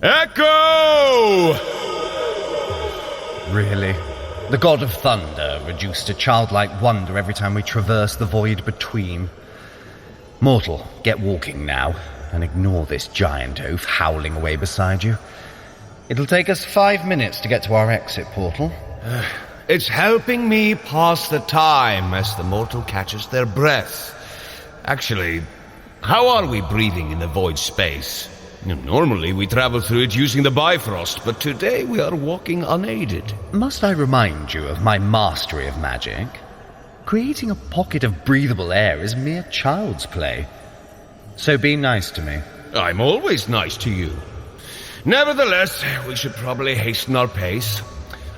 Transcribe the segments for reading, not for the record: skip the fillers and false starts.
Echo! Really? The god of thunder reduced to childlike wonder every time we traverse the void between. Mortal, get walking now, and ignore this giant oaf howling away beside you. It'll take us 5 minutes to get to our exit portal. It's helping me pass the time as the mortal catches their breath. Actually, how are we breathing in the void space? Normally we travel through it using the Bifrost, but today we are walking unaided. Must I remind you of my mastery of magic? Creating a pocket of breathable air is mere child's play. So be nice to me. I'm always nice to you. Nevertheless, we should probably hasten our pace.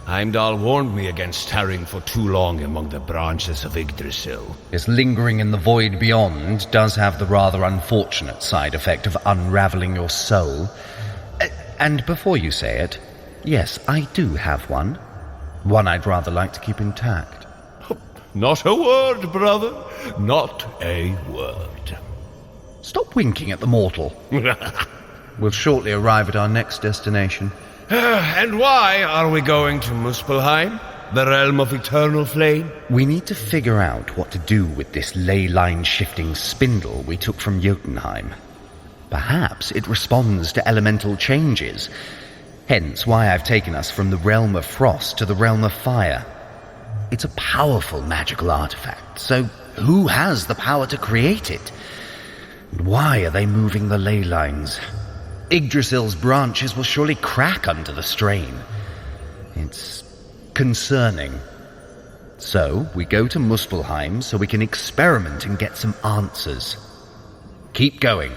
Heimdall warned me against tarrying for too long among the branches of Yggdrasil. This lingering in the void beyond does have the rather unfortunate side effect of unraveling your soul. And before you say it, yes, I do have one. One I'd rather like to keep intact. Not a word, brother. Not a word. Stop winking at the mortal. We'll shortly arrive at our next destination. And why are we going to Muspelheim, the realm of eternal flame? We need to figure out what to do with this ley line shifting spindle we took from Jotunheim. Perhaps it responds to elemental changes, hence why I've taken us from the realm of frost to the realm of fire. It's a powerful magical artifact, so who has the power to create it? And why are they moving the ley lines? Yggdrasil's branches will surely crack under the strain. It's concerning. So, we go to Muspelheim so we can experiment and get some answers. Keep going.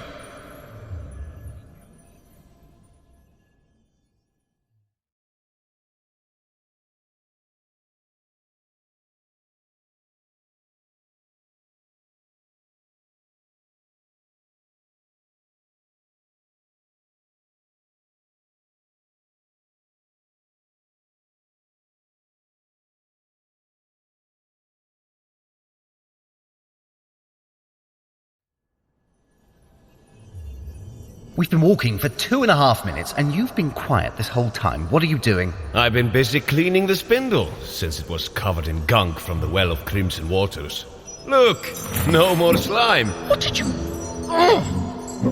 We've been walking for 2.5 minutes, and you've been quiet this whole time. What are you doing? I've been busy cleaning the spindle, since it was covered in gunk from the Well of Crimson Waters. Look, no more slime. What did you... Oh,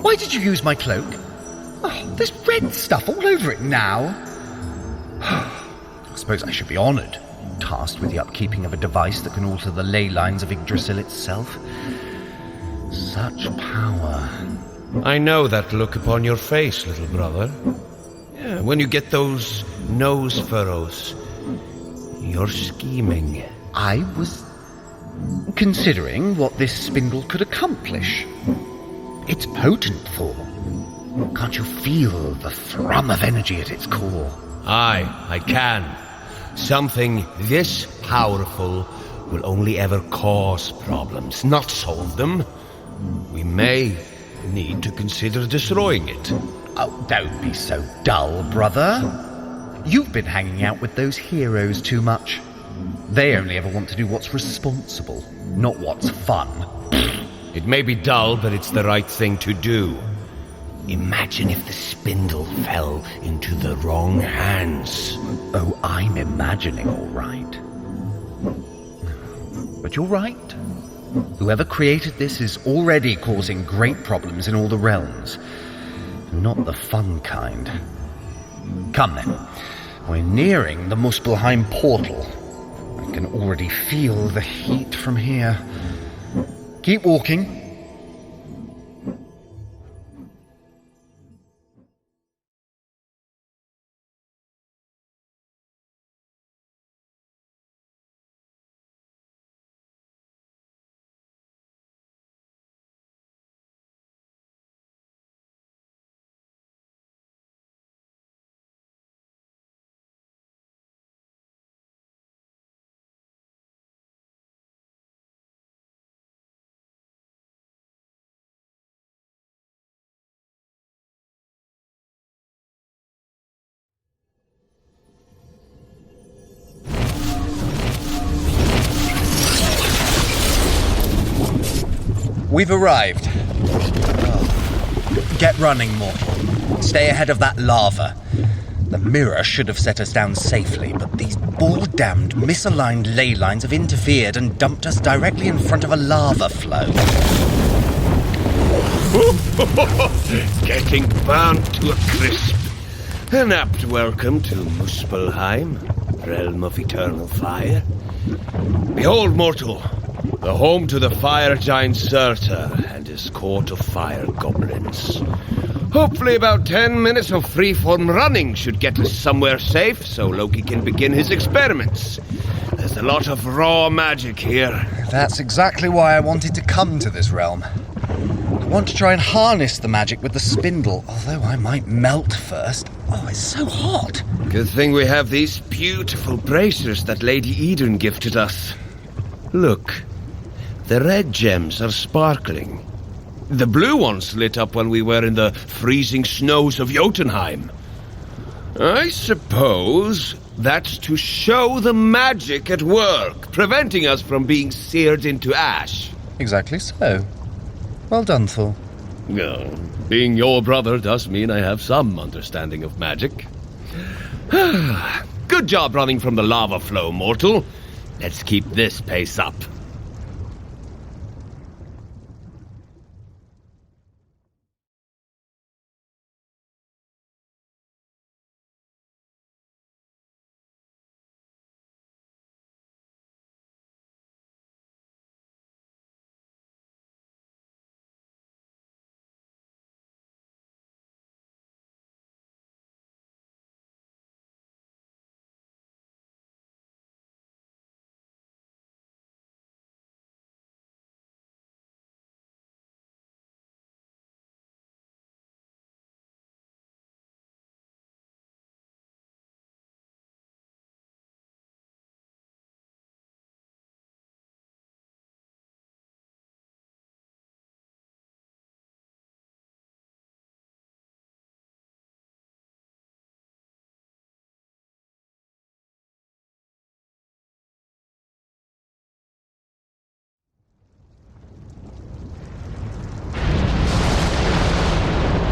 why did you use my cloak? Oh, there's red stuff all over it now. I suppose I should be honoured, tasked with the upkeeping of a device that can alter the ley lines of Yggdrasil itself. Such power... I know that look upon your face, little brother. Yeah, when you get those nose furrows, you're scheming. I was considering what this spindle could accomplish. It's potent, Thor. Can't you feel the thrum of energy at its core? Aye, I can. Something this powerful will only ever cause problems, not solve them. We may need to consider destroying it. Oh, don't be so dull, brother. You've been hanging out with those heroes too much. They only ever want to do what's responsible, not what's fun. It may be dull, but it's the right thing to do. Imagine if the spindle fell into the wrong hands. Oh, I'm imagining all right. But you're right. Whoever created this is already causing great problems in all the realms. Not the fun kind. Come then. We're nearing the Muspelheim portal. I can already feel the heat from here. Keep walking. We've arrived. Get running, mortal. Stay ahead of that lava. The mirror should have set us down safely, but these ball-damned, misaligned ley lines have interfered and dumped us directly in front of a lava flow. Getting burnt to a crisp. An apt welcome to Muspelheim, realm of eternal fire. Behold, mortal, the home to the fire giant Surtur and his court of fire goblins. Hopefully about 10 minutes of freeform running should get us somewhere safe so Loki can begin his experiments. There's a lot of raw magic here. That's exactly why I wanted to come to this realm. I want to try and harness the magic with the spindle, although I might melt first. Oh, it's so hot. Good thing we have these beautiful bracers that Lady Eden gifted us. Look, the red gems are sparkling. The blue ones lit up when we were in the freezing snows of Jotunheim. I suppose that's to show the magic at work, preventing us from being seared into ash. Exactly so. Well done, Thor. Being your brother does mean I have some understanding of magic. Good job running from the lava flow, mortal. Let's keep this pace up.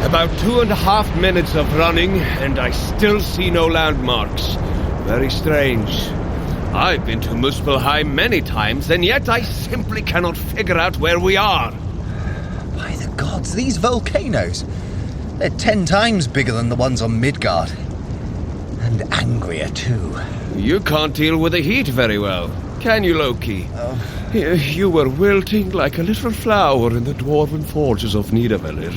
About 2.5 minutes of running, and I still see no landmarks. Very strange. I've been to Muspelheim many times, and yet I simply cannot figure out where we are. By the gods, these volcanoes! They're 10 times bigger than the ones on Midgard. And angrier, too. You can't deal with the heat very well, can you, Loki? You were wilting like a little flower in the dwarven forges of Nidavellir.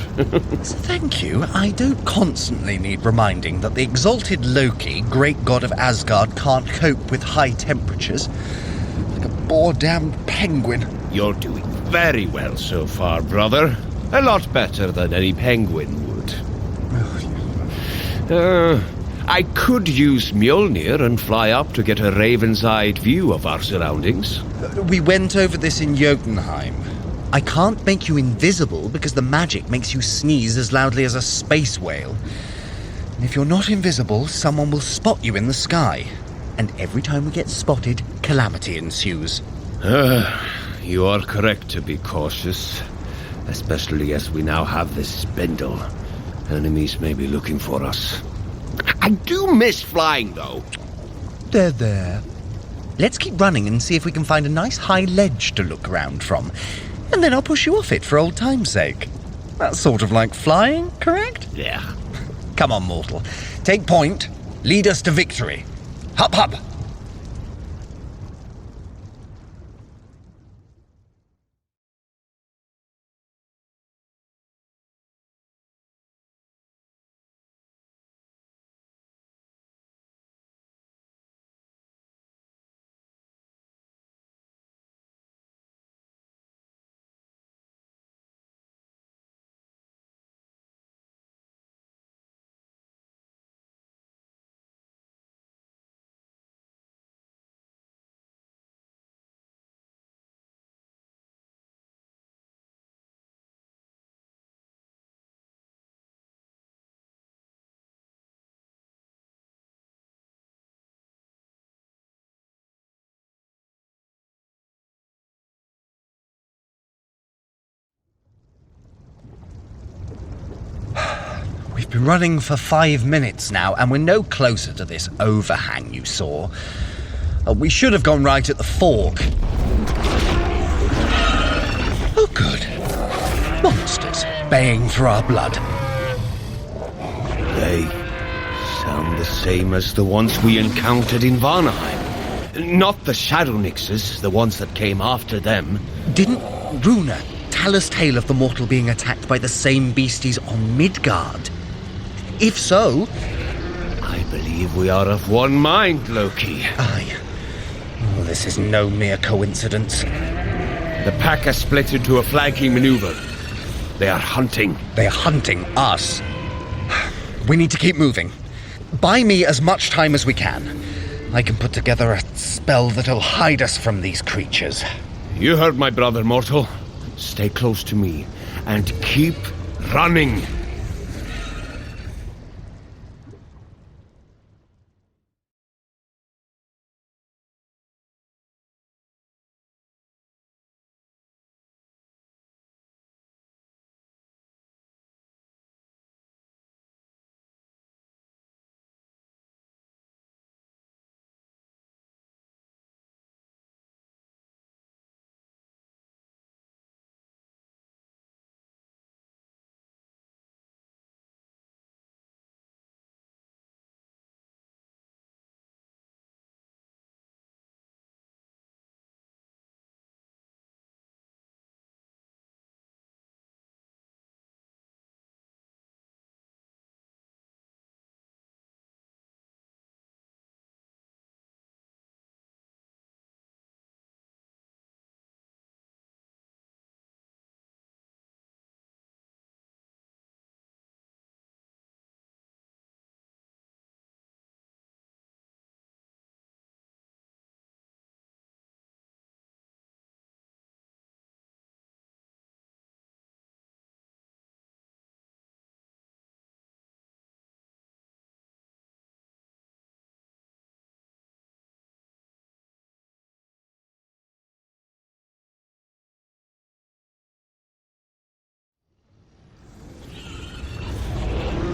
Thank you. I don't constantly need reminding that the exalted Loki, great god of Asgard, can't cope with high temperatures. Like a boar-damned penguin. You're doing very well so far, brother. A lot better than any penguin would. I could use Mjolnir and fly up to get a raven's-eyed view of our surroundings. We went over this in Jotunheim. I can't make you invisible because the magic makes you sneeze as loudly as a space whale. And if you're not invisible, someone will spot you in the sky. And every time we get spotted, calamity ensues. You are correct to be cautious. Especially as we now have this spindle. Enemies may be looking for us. I do miss flying, though. There. Let's keep running and see if we can find a nice high ledge to look around from. And then I'll push you off it for old time's sake. That's sort of like flying, correct? Yeah. Come on, mortal. Take point. Lead us to victory. Hup! We've been running for 5 minutes now, and we're no closer to this overhang you saw. We should have gone right at the fork. Oh, good. Monsters baying for our blood. They sound the same as the ones we encountered in Varnheim. Not the Shadow Nixes, the ones that came after them. Didn't Runa tell us tale of the mortal being attacked by the same beasties on Midgard? If so... I believe we are of one mind, Loki. Aye. Oh, this is no mere coincidence. The pack has split into a flanking maneuver. They are hunting. They are hunting us. We need to keep moving. Buy me as much time as we can. I can put together a spell that'll hide us from these creatures. You heard my brother, mortal. Stay close to me and keep running.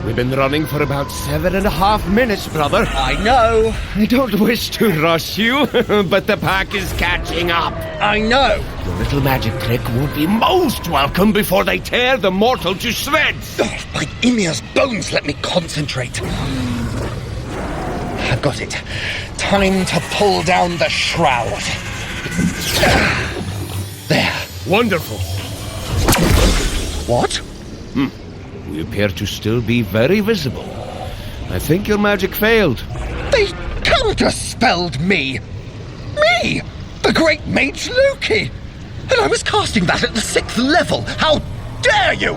We've been running for about 7.5 minutes, brother. I know. I don't wish to rush you, but the pack is catching up. I know. Your little magic trick will be most welcome before they tear the mortal to shreds. Oh, by Ymir's bones, let me concentrate. I've got it. Time to pull down the shroud. There. Wonderful. What? We appear to still be very visible. I think your magic failed. They counterspelled me! Me! The great mage Loki! And I was casting that at the 6th level! How dare you!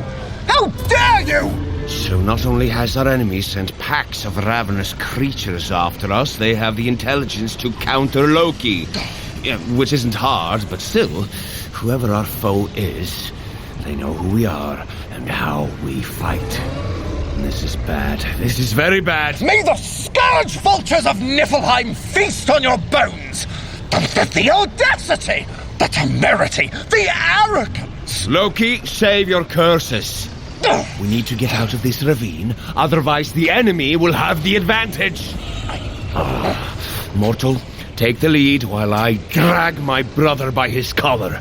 How dare you! So not only has our enemy sent packs of ravenous creatures after us, they have the intelligence to counter Loki. Yeah, which isn't hard, but still, whoever our foe is, they know who we are and how we fight. This is bad. This is very bad. May the scourge vultures of Niflheim feast on your bones! The audacity! The temerity! The arrogance! Loki, save your curses. We need to get out of this ravine, otherwise the enemy will have the advantage. Mortal, take the lead while I drag my brother by his collar.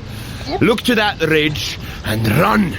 Look to that ridge and run!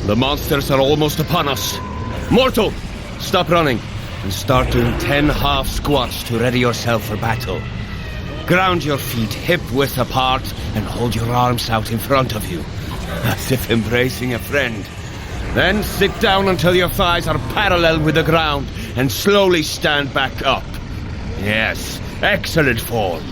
The monsters are almost upon us. Mortal, stop running and start doing 10 half squats to ready yourself for battle. Ground your feet hip-width apart and hold your arms out in front of you, as if embracing a friend. Then sit down until your thighs are parallel with the ground and slowly stand back up. Yes, excellent form.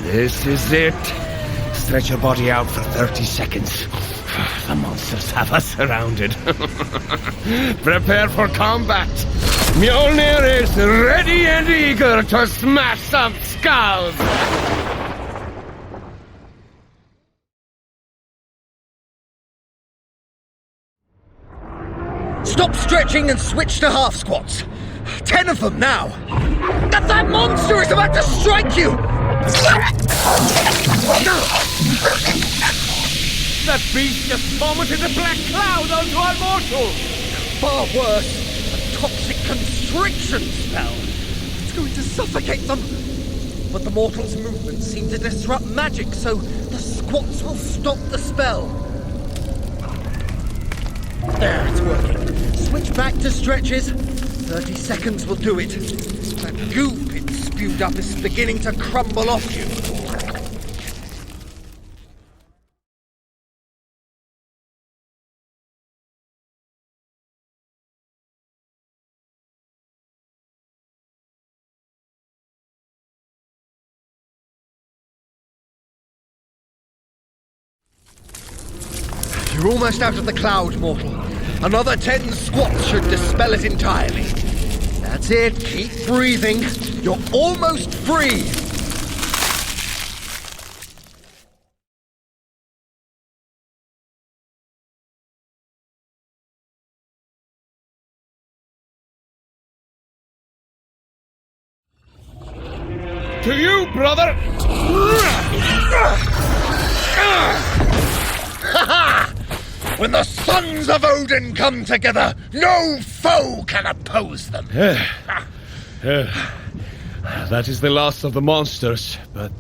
This is it. Stretch your body out for 30 seconds. The monsters have us surrounded. Prepare for combat. Mjolnir is ready and eager to smash some skulls. Stop stretching and switch to half squats. 10 of them now. That monster is about to strike you! That beast just vomited a black cloud onto our mortal! Far worse, a toxic constriction spell. It's going to suffocate them. But the mortal's movements seem to disrupt magic, so the squats will stop the spell. There, it's working. Switch back to stretches. 30 seconds will do it. That goop it spewed up is beginning to crumble off you. You're almost out of the cloud, mortal. Another 10 squats should dispel it entirely. That's it, keep breathing. You're almost free. To you, brother! When the sons of Odin come together, no foe can oppose them. That is the last of the monsters, but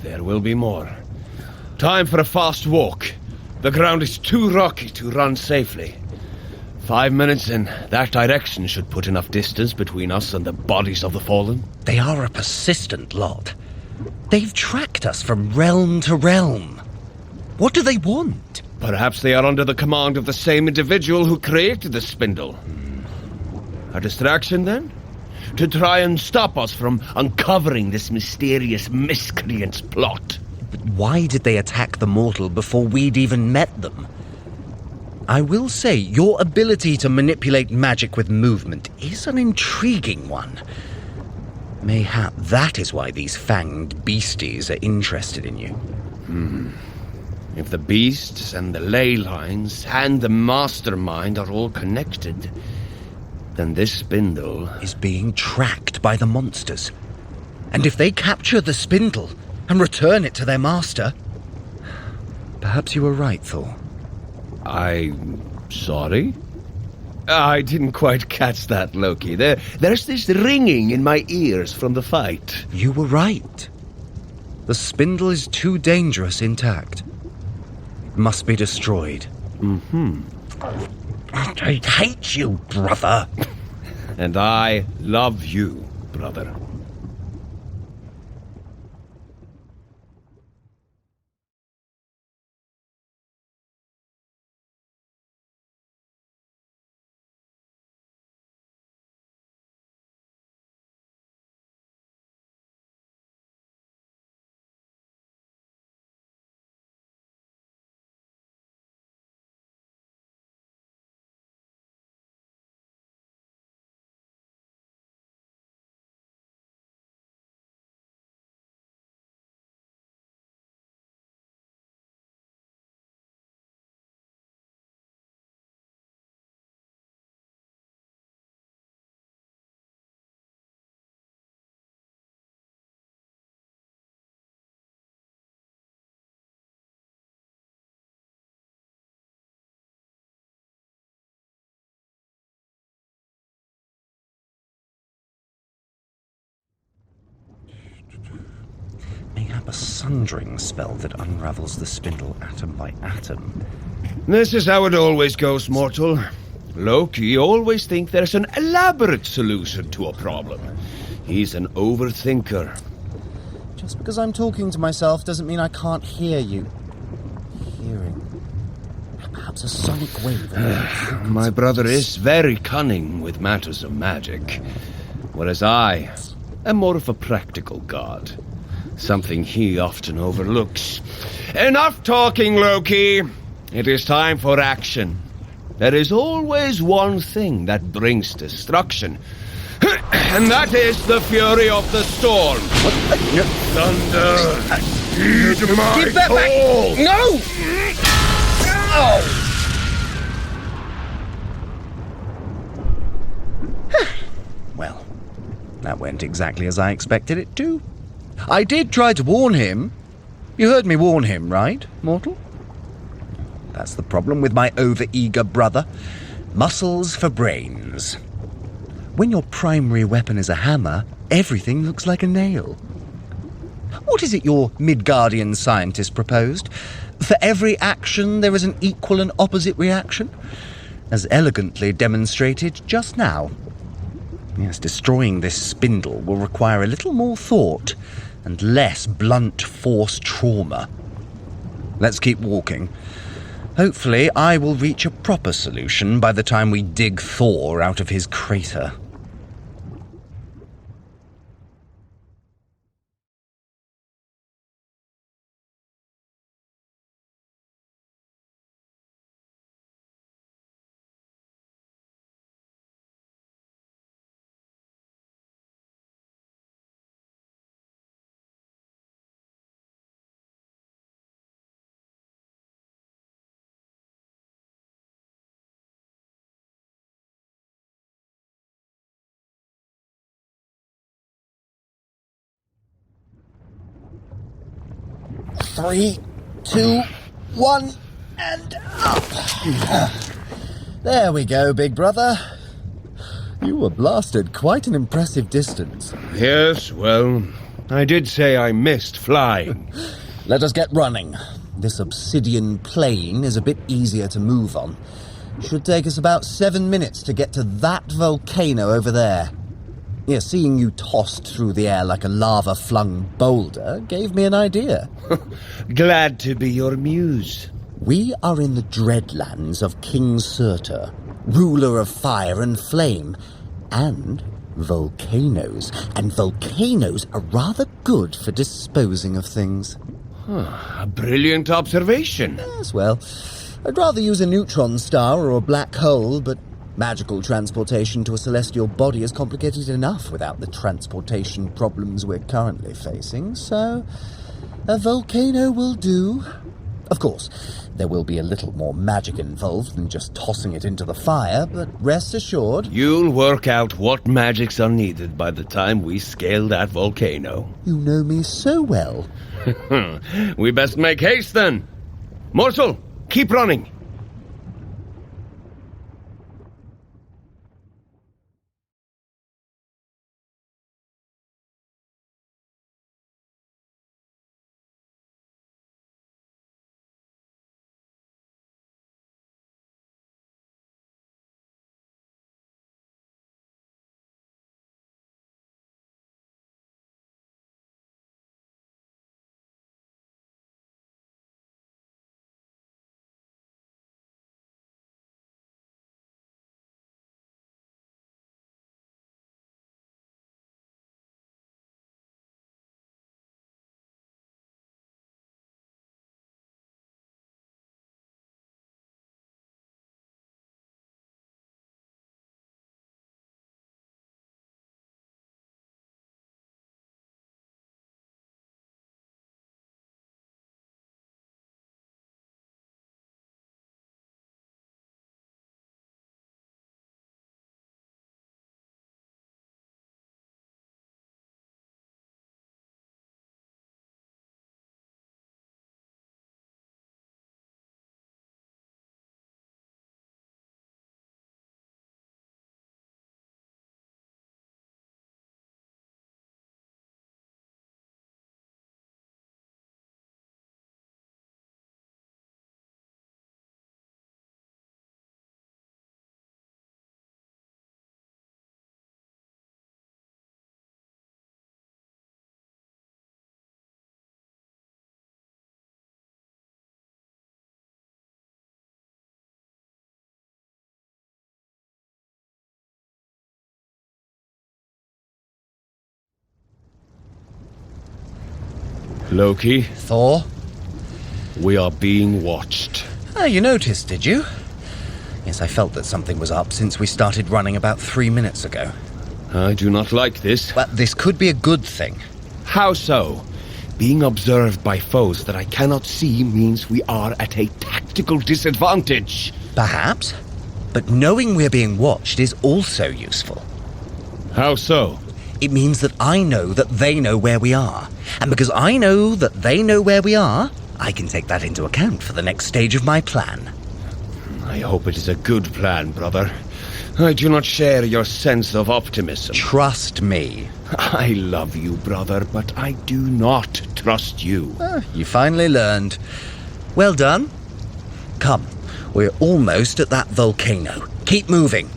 there will be more. Time for a fast walk. The ground is too rocky to run safely. 5 minutes in that direction should put enough distance between us and the bodies of the fallen. They are a persistent lot. They've tracked us from realm to realm. What do they want? Perhaps they are under the command of the same individual who created the spindle. A distraction, then? To try and stop us from uncovering this mysterious miscreant's plot. But why did they attack the mortal before we'd even met them? I will say, your ability to manipulate magic with movement is an intriguing one. Mayhap that is why these fanged beasties are interested in you. If the beasts and the ley lines and the mastermind are all connected, then this spindle Is being tracked by the monsters. And if they capture the spindle and return it to their master... Perhaps you were right, Thor. I'm sorry? I didn't quite catch that, Loki. There's this ringing in my ears from the fight. You were right. The spindle is too dangerous intact. It must be destroyed. I hate you, brother. And I love you, brother. a sundering spell that unravels the spindle atom by atom. This is how it always goes, mortal. Loki always thinks there's an elaborate solution to a problem. He's an overthinker. Just because I'm talking to myself doesn't mean I can't hear you. Hearing. Perhaps a sonic wave. My brother is very cunning with matters of magic, whereas I am more of a practical god. Something he often overlooks. Enough talking, Loki! It is time for action. There is always one thing that brings destruction. And that is the fury of the storm. Thunder! Heed my Give that call! back! No! Oh! Well, that went exactly as I expected it to. I did try to warn him. You heard me warn him, right, mortal? That's the problem with my over-eager brother. Muscles for brains. When your primary weapon is a hammer, everything looks like a nail. What is it your Midgardian scientist proposed? For every action, there is an equal and opposite reaction? As elegantly demonstrated just now. Yes, destroying this spindle will require a little more thought and less blunt force trauma. Let's keep walking. Hopefully, I will reach a proper solution by the time we dig Thor out of his crater. Three, two, one, and up. There we go, big brother. You were blasted quite an impressive distance. Yes, well, I did say I missed flying. Let us get running. This obsidian plane is a bit easier to move on. Should take us about 7 minutes to get to that volcano over there. Yeah, seeing you tossed through the air like a lava-flung boulder gave me an idea. Glad to be your muse. We are in the dreadlands of King Surtur, ruler of fire and flame, and volcanoes. And volcanoes are rather good for disposing of things. A brilliant observation. Yes, well, I'd rather use a neutron star or a black hole, but magical transportation to a celestial body is complicated enough without the transportation problems we're currently facing, so a volcano will do. Of course, there will be a little more magic involved than just tossing it into the fire, but rest assured... You'll work out what magics are needed by the time we scale that volcano. You know me so well. We best make haste then. Mortal, keep running. Loki, Thor? we are being watched. Ah, you noticed, did you? Yes, I felt that something was up since we started running about 3 minutes ago. I do not like this. But this could be a good thing. How so? Being observed by foes that I cannot see means we are at a tactical disadvantage. Perhaps. But knowing we're being watched is also useful. How so? It means that I know that they know where we are. And because I know that they know where we are, I can take that into account for the next stage of my plan. I hope it is a good plan, brother. I do not share your sense of optimism. Trust me. I love you, brother, but I do not trust you. You finally learned. Well done. Come, we're almost at that volcano. Keep moving.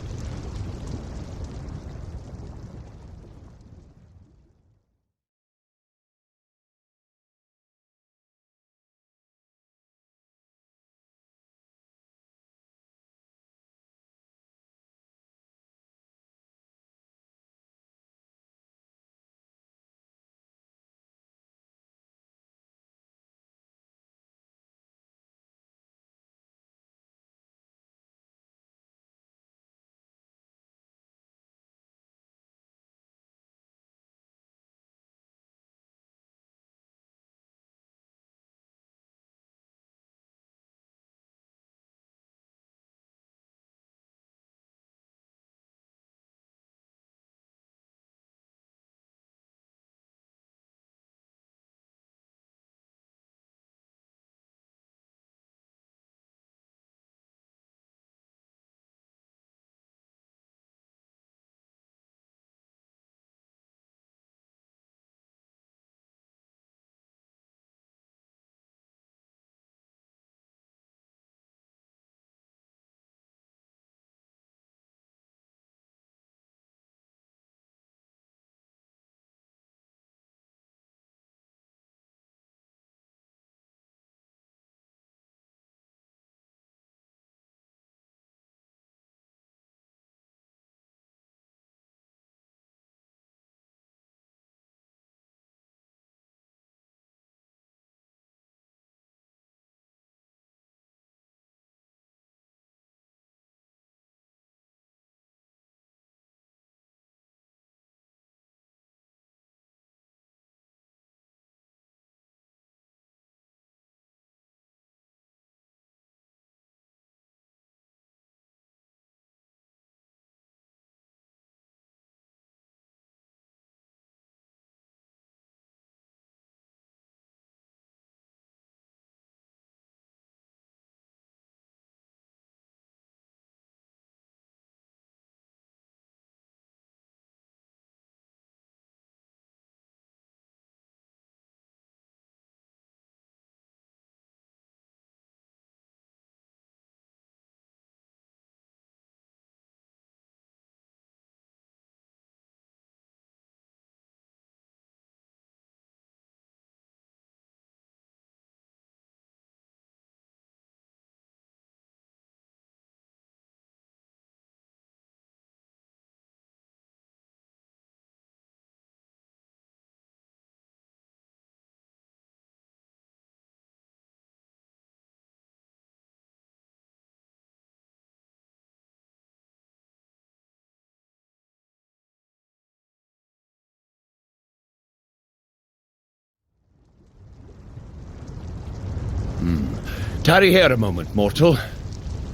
Tarry here a moment, mortal.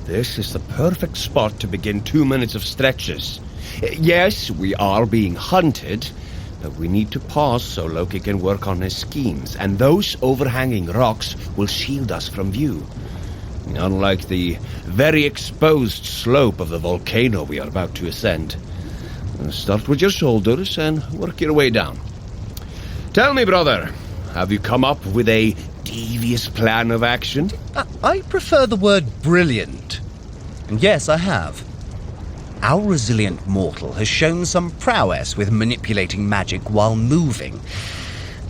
This is the perfect spot to begin 2 minutes of stretches. Yes, we are being hunted, but we need to pause so Loki can work on his schemes, and those overhanging rocks will shield us from view. Unlike the very exposed slope of the volcano we are about to ascend. Start with your shoulders and work your way down. Tell me, brother, have you come up with a devious plan of action? I prefer the word brilliant. And yes, I have. Our resilient mortal has shown some prowess with manipulating magic while moving.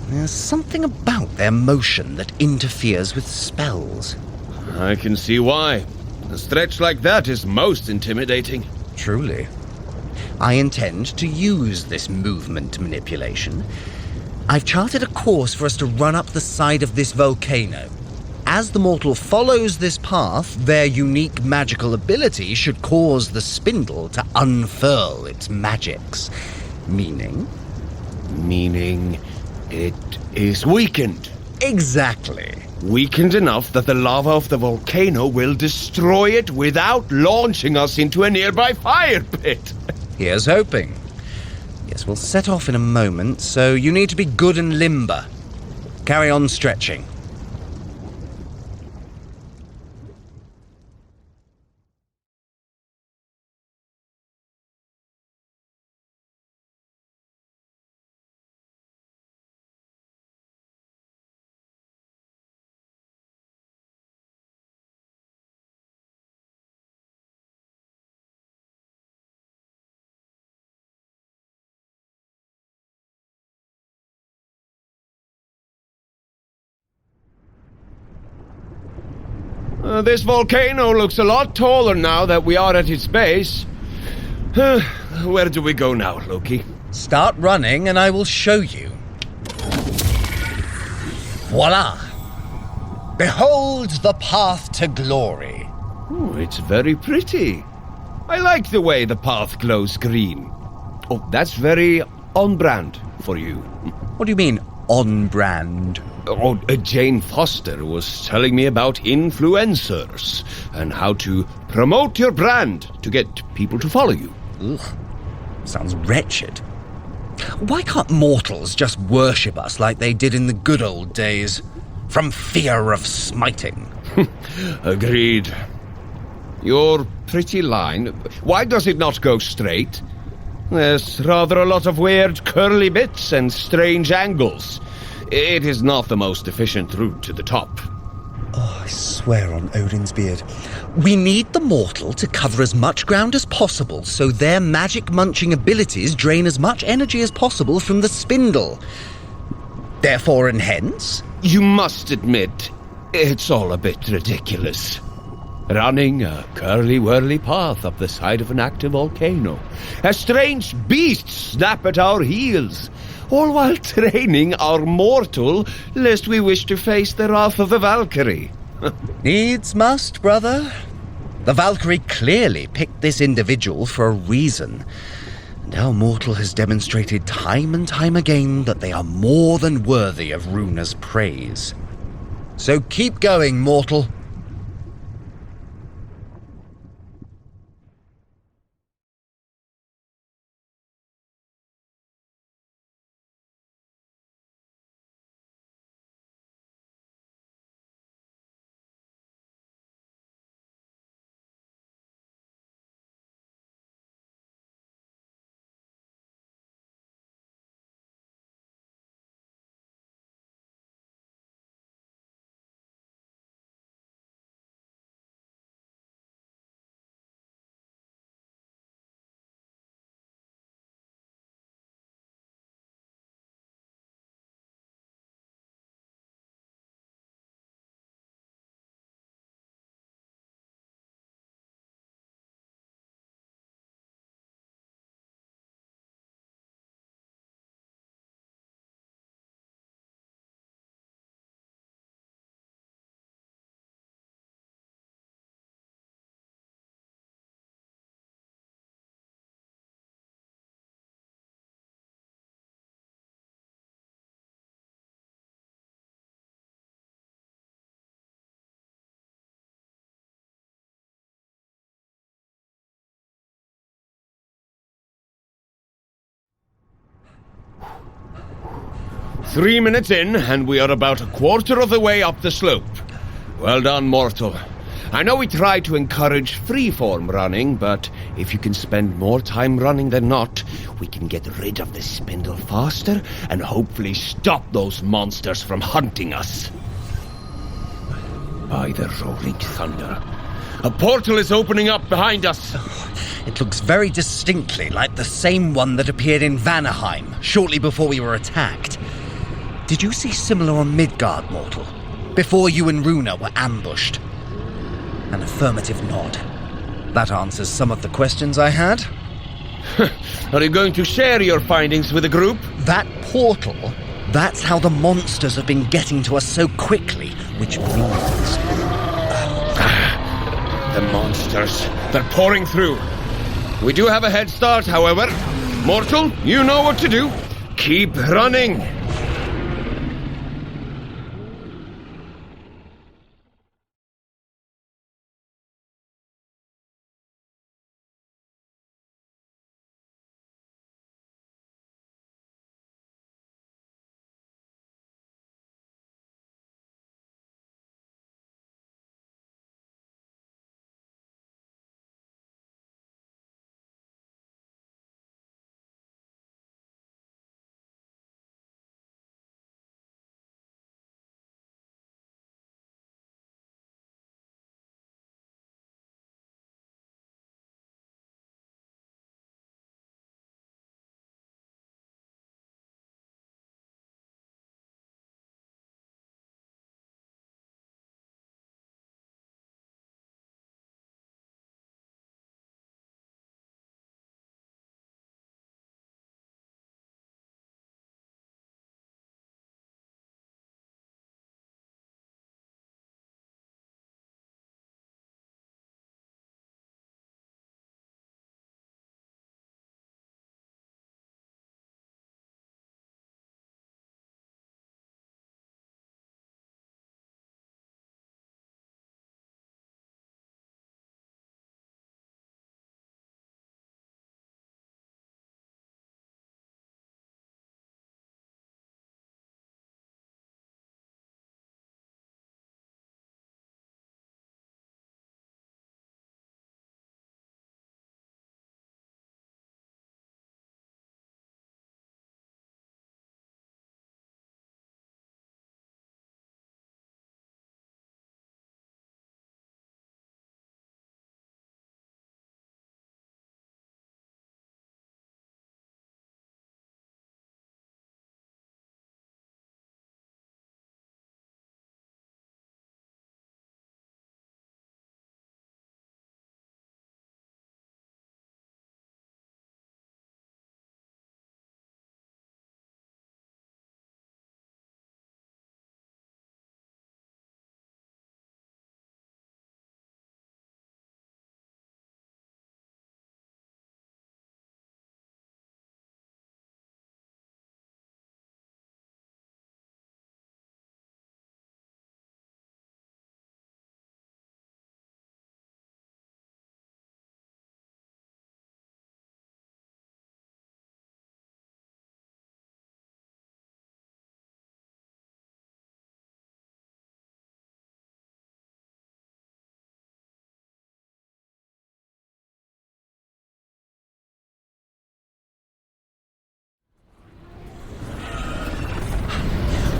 There's something about their motion that interferes with spells. I can see why. A stretch like that is most intimidating. Truly. I intend to use this movement manipulation. I've charted a course for us to run up the side of this volcano. As the mortal follows this path, their unique magical ability should cause the spindle to unfurl its magics. Meaning? Meaning it is weakened. Exactly. Weakened enough that the lava of the volcano will destroy it without launching us into a nearby fire pit. Here's hoping. Yes, we'll set off in a moment, so you need to be good and limber. Carry on stretching. This volcano looks a lot taller now that we are at its base. Where do we go now, Loki? Start running and I will show you. Voila! Behold the path to glory. Oh, it's very pretty. I like the way the path glows green. Oh, that's very on-brand for you. What do you mean, on brand? Oh, Jane Foster was telling me about influencers and how to promote your brand to get people to follow you. Ugh, sounds wretched. Why can't mortals just worship us like they did in the good old days? From fear of smiting. Agreed. Your pretty line, why does it not go straight? There's rather a lot of weird curly bits and strange angles. It is not the most efficient route to the top. Oh, I swear on Odin's beard. We need the mortal to cover as much ground as possible so their magic-munching abilities drain as much energy as possible from the spindle. Therefore and hence... You must admit, it's all a bit ridiculous. Running a curly-whirly path up the side of an active volcano. A strange beast snap at our heels. All while training our mortal, lest we wish to face the wrath of the Valkyrie. Needs must, brother. The Valkyrie clearly picked this individual for a reason. And our mortal has demonstrated time and time again that they are more than worthy of Runa's praise. So keep going, mortal. "3 minutes in, and we are about a quarter of the way up the slope. Well done, mortal. I know we try to encourage free-form running, but if you can spend more time running than not, we can get rid of the spindle faster and hopefully stop those monsters from hunting us." By the rolling thunder. A portal is opening up behind us. It looks very distinctly like the same one that appeared in Vanaheim shortly before we were attacked. Did you see similar on Midgard, mortal? Before you and Runa were ambushed? An affirmative nod. That answers some of the questions I had. Are you going to share your findings with the group? That portal That's how the monsters have been getting to us so quickly, which means... The monsters. They're pouring through. We do have a head start, however. Mortal, you know what to do. Keep running.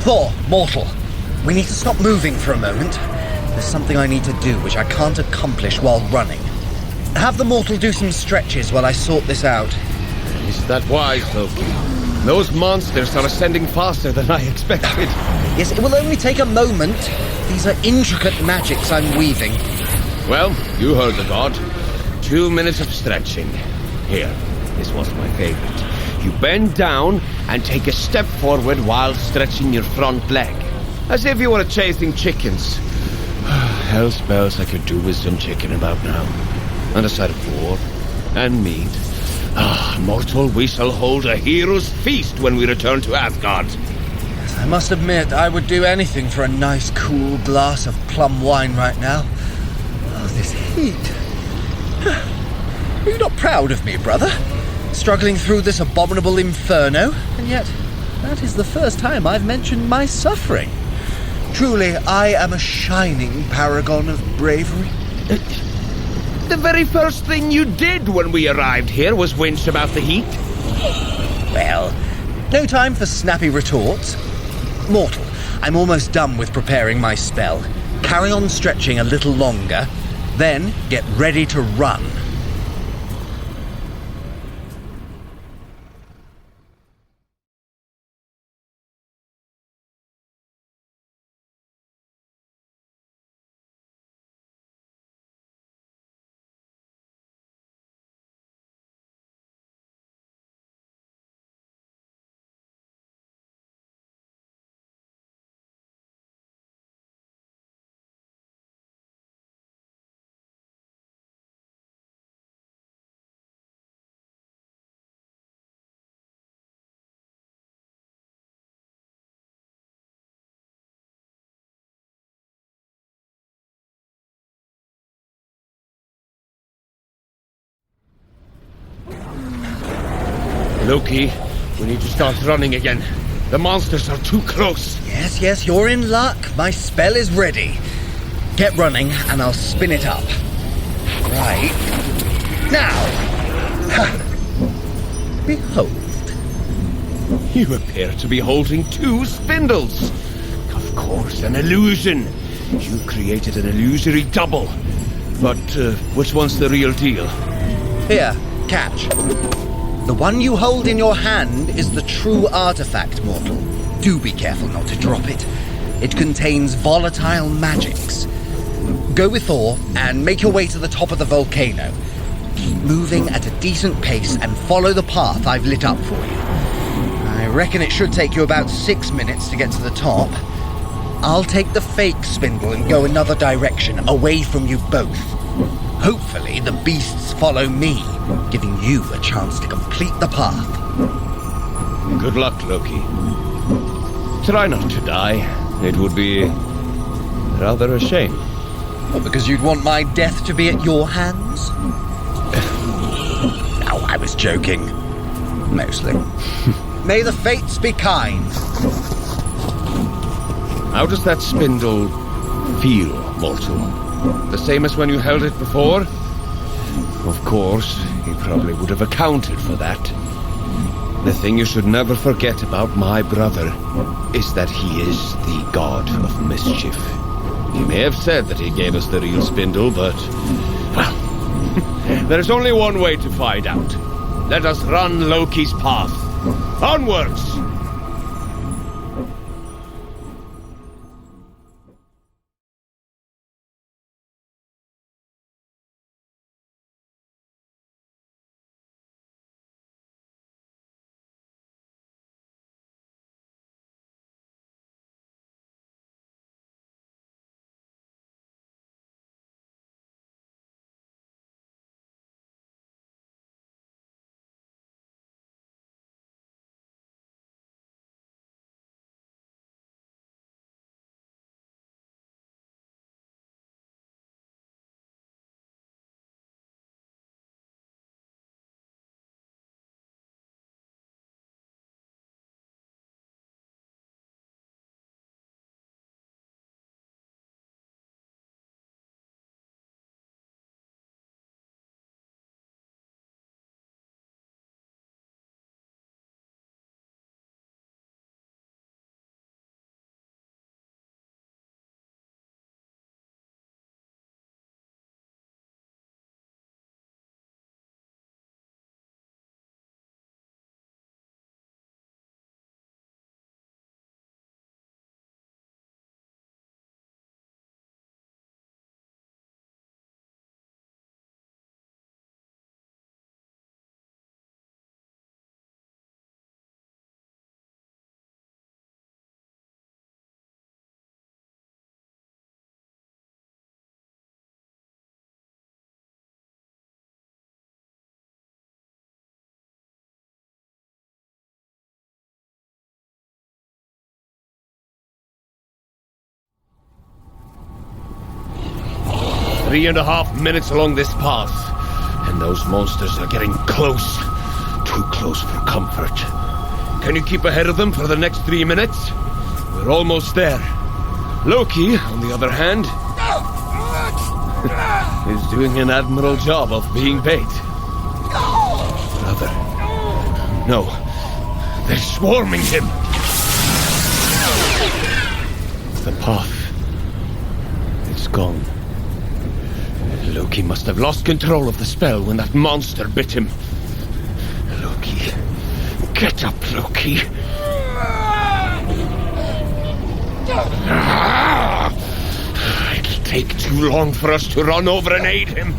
Thor, mortal, we need to stop moving for a moment. There's something I need to do which I can't accomplish while running. Have the mortal do some stretches while I sort this out. Is that wise, Loki? Those monsters are ascending faster than I expected. Yes, it will only take a moment. These are intricate magics I'm weaving. Well, you heard the god. 2 minutes of stretching. Here, this was my favorite. You bend down and take a step forward while stretching your front leg. As if you were chasing chickens. Hell's bells I could do with some chicken about now. And a side of pork. And meat. Mortal, we shall hold a hero's feast when we return to Asgard. Yes, I must admit, I would do anything for a nice, cool glass of plum wine right now. Oh, this heat. Are you not proud of me, brother? Struggling through this abominable inferno, and yet that is the first time I've mentioned my suffering. Truly, I am a shining paragon of bravery. The very first thing you did when we arrived here was winch about the heat. Well, no time for snappy retorts. Mortal, I'm almost done with preparing my spell. Carry on stretching a little longer, then get ready to run. Loki, we need to start running again. The monsters are too close. Yes, you're in luck. My spell is ready. Get running, and I'll spin it up. Right. Now! Ha. Behold. You appear to be holding two spindles. Of course, an illusion. You created an illusory double. But which one's the real deal? Here, catch. The one you hold in your hand is the true artifact, mortal. Do be careful not to drop it. It contains volatile magics. Go with Thor and make your way to the top of the volcano. Keep moving at a decent pace and follow the path I've lit up for you. I reckon it should take you about 6 minutes to get to the top. I'll take the fake spindle and go another direction, away from you both. Hopefully the beasts follow me, giving you a chance to complete the path. Good luck, Loki. Try not to die. It would be rather a shame. What, because you'd want my death to be at your hands? No, I was joking. Mostly. May the fates be kind. How does that spindle feel, mortal? The same as when you held it before? Of course, he probably would have accounted for that. The thing you should never forget about my brother is that he is the god of mischief. He may have said that he gave us the real spindle, but... well, there's only one way to find out. Let us run Loki's path. Onwards! Three and a half minutes along this path, and those monsters are getting close. Too close for comfort. Can you keep ahead of them for the next 3 minutes? We're almost there. Loki, on the other hand, is doing an admirable job of being bait. Brother. No. They're swarming him. The path. It's gone. Loki must have lost control of the spell when that monster bit him. Loki. Get up, Loki. It'll take too long for us to run over and aid him.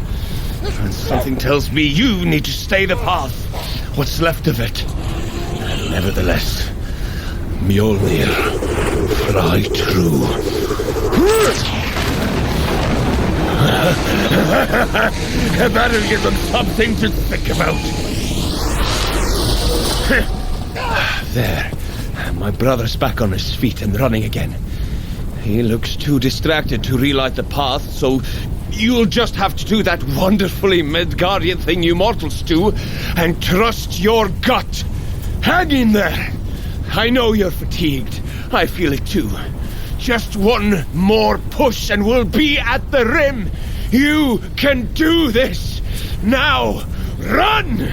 And something tells me you need to stay the path. What's left of it. And nevertheless, Mjolnir, fly true. That'll give them something to think about. There. My brother's back on his feet and running again. He looks too distracted to relight the path, so you'll just have to do that wonderfully Midgardian thing you mortals do and trust your gut. Hang in there. I know you're fatigued. I feel it too. Just one more push and we'll be at the rim. You can do this. Now, run!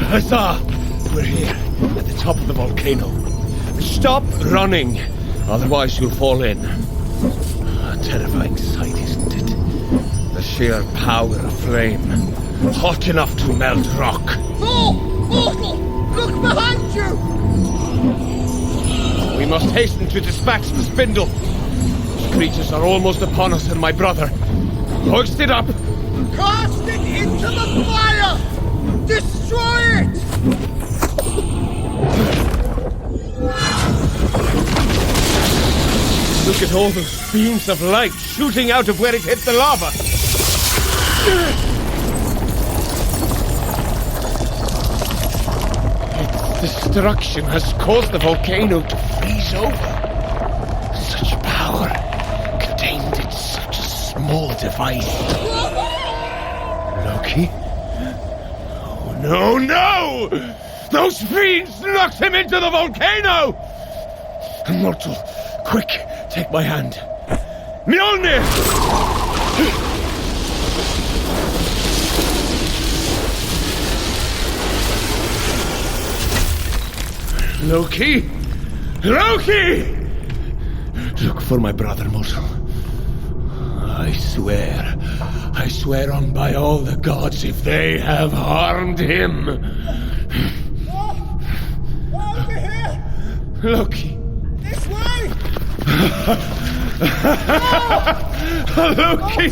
Huzzah! We're here, at the top of the volcano. Stop running, otherwise you'll fall in. A terrifying sight, isn't it? The sheer power of flame, hot enough to melt rock. Thor! Mortal! Look behind you! We must hasten to dispatch the spindle. Those creatures are almost upon us and my brother. Hoist it up! Cast it into the fire! Destroy it! Look at all those beams of light shooting out of where it hit the lava. Its destruction has caused the volcano to freeze over. Such power contained in such a small device. Loki? Oh, no! Those fiends knocked him into the volcano! Immortal, quick, take my hand. Mjolnir! Loki! Loki! Look for my brother, mortal. I swear on by all the gods, if they have harmed him. Over here! Loki. This way! Loki,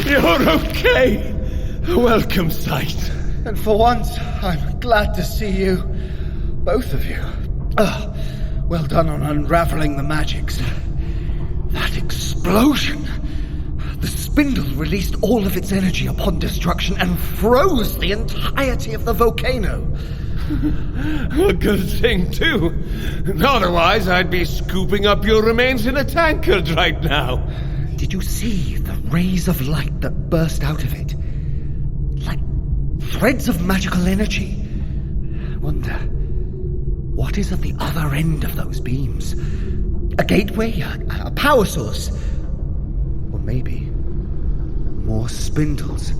you're okay. A welcome sight. And for once, I'm glad to see you. Both of you. Well done on unraveling the magics. That explosion! The spindle released all of its energy upon destruction and froze the entirety of the volcano. A good thing, too. Otherwise, I'd be scooping up your remains in a tankard right now. Did you see the rays of light that burst out of it? Like threads of magical energy. I wonder, what is at the other end of those beams? A gateway? A power source? Or maybe more spindles?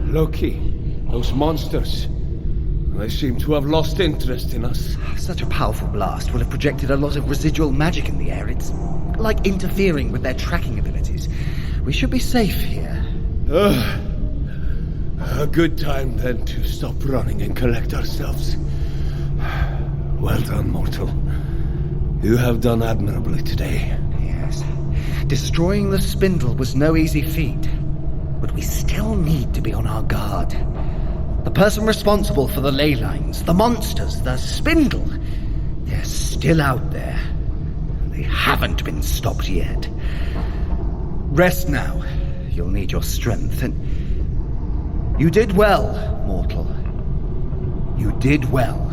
Loki, those monsters. They seem to have lost interest in us. Such a powerful blast will have projected a lot of residual magic in the air. It's like interfering with their tracking abilities. We should be safe here. A good time then to stop running and collect ourselves. Well done, mortal. You have done admirably today. Yes. Destroying the spindle was no easy feat. But we still need to be on our guard. The person responsible for the ley lines, the monsters, the spindle, they're still out there. They haven't been stopped yet. Rest now. You'll need your strength, and you did well, mortal. You did well.